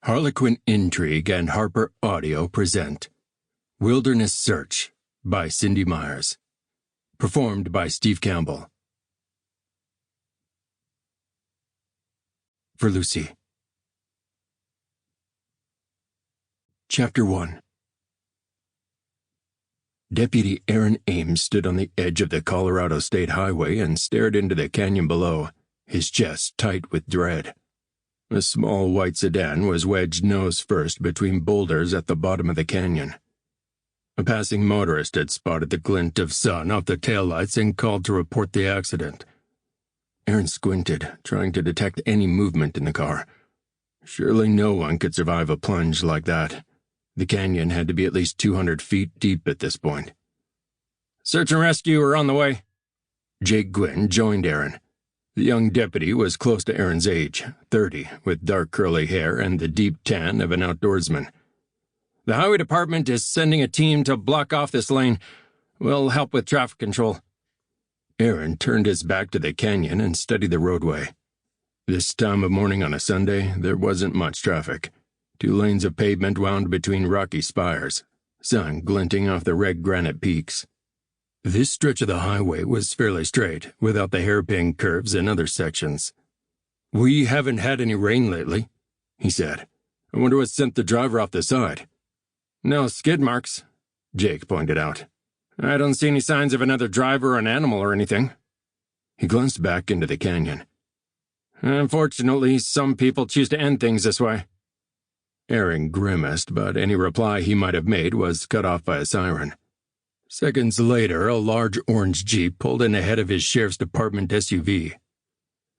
Harlequin Intrigue and HarlequinAudio present Wilderness Search by Cindi Myers. Performed by Steve Campbell. For Lucy. Chapter 1. Deputy Aaron Ames stood on the edge of the Colorado State Highway and stared into the canyon below, his chest tight with dread. A small white sedan was wedged nose first between boulders at the bottom of the canyon. A passing motorist had spotted the glint of sun off the taillights and called to report the accident. Aaron squinted, trying to detect any movement in the car. Surely no one could survive a plunge like that. The canyon had to be at least 200 feet deep at this point. "Search and rescue are on the way." Jake Gwynn joined Aaron. The young deputy was close to Aaron's age, 30, with dark curly hair and the deep tan of an outdoorsman. "The highway department is sending a team to block off this lane. We'll help with traffic control." Aaron turned his back to the canyon and studied the roadway. This time of morning on a Sunday, there wasn't much traffic. 2 lanes of pavement wound between rocky spires, sun glinting off the red granite peaks. This stretch of the highway was fairly straight, without the hairpin curves in other sections. "We haven't had any rain lately," he said. "I wonder what sent the driver off the side." "No skid marks," Jake pointed out. "I don't see any signs of another driver or an animal or anything." He glanced back into the canyon. "Unfortunately, some people choose to end things this way." Aaron grimaced, but any reply he might have made was cut off by a siren. Seconds later, a large orange Jeep pulled in ahead of his sheriff's department SUV.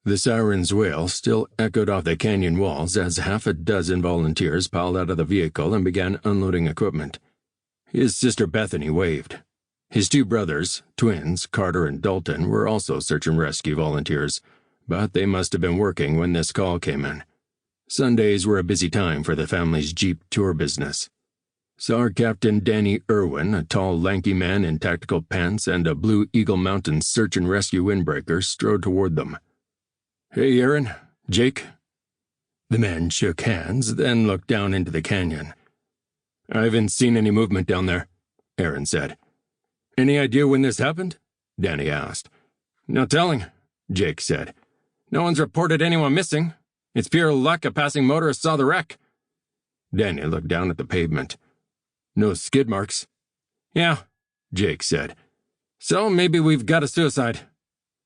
The siren's wail still echoed off the canyon walls as half a dozen volunteers piled out of the vehicle and began unloading equipment. His sister Bethany waved. His 2 brothers, twins, Carter and Dalton, were also search and rescue volunteers, but they must have been working when this call came in. Sundays were a busy time for the family's Jeep tour business. SAR Captain Danny Irwin, a tall, lanky man in tactical pants and a Blue Eagle Mountain search and rescue windbreaker, strode toward them. "Hey, Aaron. Jake." The man shook hands, then looked down into the canyon. "I haven't seen any movement down there," Aaron said. "Any idea when this happened?" Danny asked. "No telling," Jake said. "No one's reported anyone missing. It's pure luck a passing motorist saw the wreck." Danny looked down at the pavement. "No skid marks." "Yeah," Jake said. "So maybe we've got a suicide.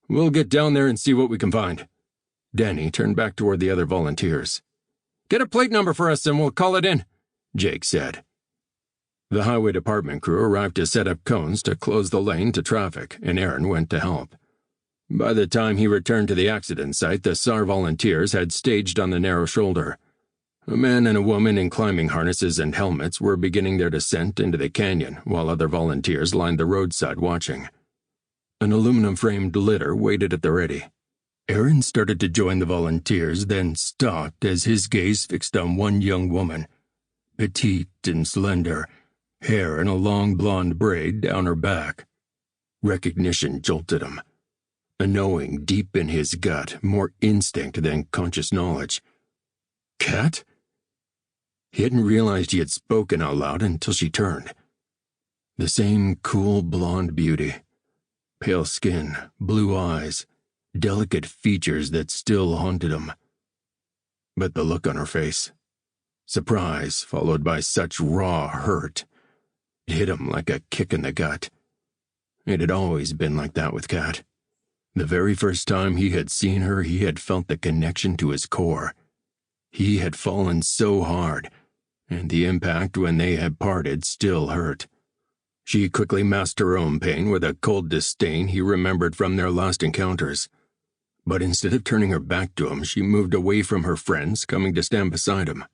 We'll get down there and see what we can find." Danny turned back toward the other volunteers. "Get a plate number for us and we'll call it in," Jake said. The highway department crew arrived to set up cones to close the lane to traffic, and Aaron went to help. By the time he returned to the accident site, the SAR volunteers had staged on the narrow shoulder. A man and a woman in climbing harnesses and helmets were beginning their descent into the canyon while other volunteers lined the roadside watching. An aluminum-framed litter waited at the ready. Aaron started to join the volunteers, then stopped as his gaze fixed on one young woman, petite and slender, hair in a long blonde braid down her back. Recognition jolted him. A knowing deep in his gut, more instinct than conscious knowledge. Kat? He hadn't realized he had spoken out loud until she turned. The same cool blonde beauty. Pale skin, blue eyes, delicate features that still haunted him. But the look on her face. Surprise followed by such raw hurt. It hit him like a kick in the gut. It had always been like that with Kat. The very first time he had seen her, he had felt the connection to his core. He had fallen so hard, and the impact when they had parted still hurt. She quickly masked her own pain with a cold disdain he remembered from their last encounters. But instead of turning her back to him, she moved away from her friends, coming to stand beside him.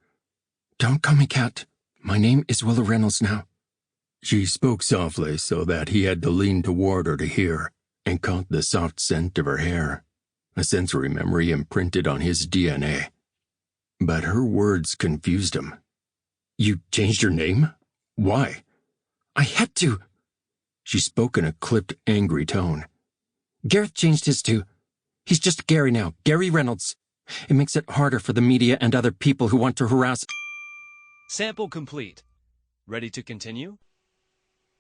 "Don't call me Kat. My name is Willa Reynolds now." She spoke softly so that he had to lean toward her to hear, and caught the soft scent of her hair, a sensory memory imprinted on his DNA. But her words confused him. "You changed your name? Why?" "I had to." She spoke in a clipped, angry tone. "Gareth changed his too. He's just Gary now, Gary Reynolds. It makes it harder for the media and other people who want to harass—" Sample complete. Ready to continue?